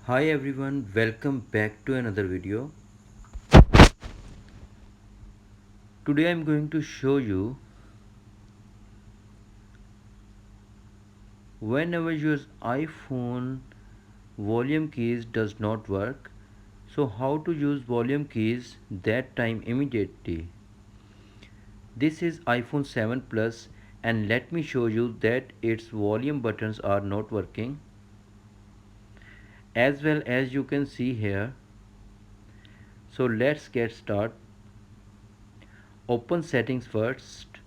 Hi everyone, welcome back to another video. Today I'm going to show you whenever your iPhone volume keys does not work, so how to use volume keys that time immediately. This is iPhone 7 Plus and let me show you that its volume buttons are not working. As well as you can see here. So let's get started. Open settings first.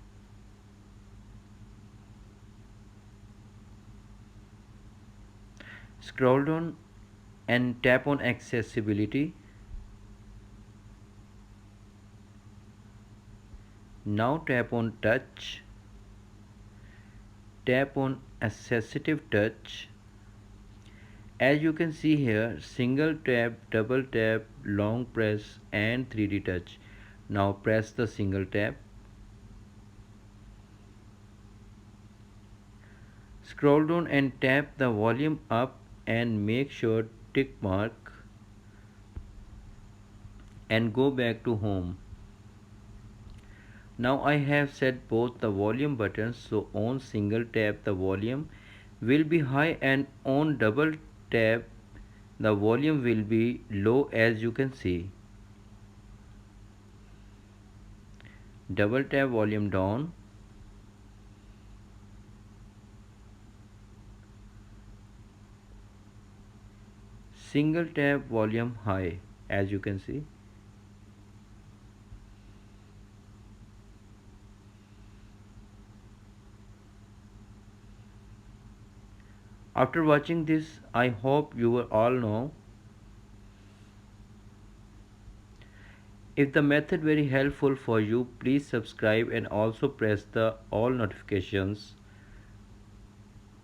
Scroll down and tap on accessibility. Now tap on touch. Tap on assistive touch. As you can see here, single tap, double tap, long press and 3D touch. Now press the single tap. Scroll down and tap the volume up and make sure tick mark and go back to home. Now I have set both the volume buttons, so on single tap the volume will be high and on double tap the volume will be low, as you can see. Double tap volume down. Single tap volume high, as you can see. After watching this, I hope you will all know. If the method very helpful for you, please subscribe and also press the all notifications.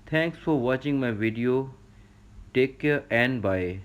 Thanks for watching my video. Take care and bye.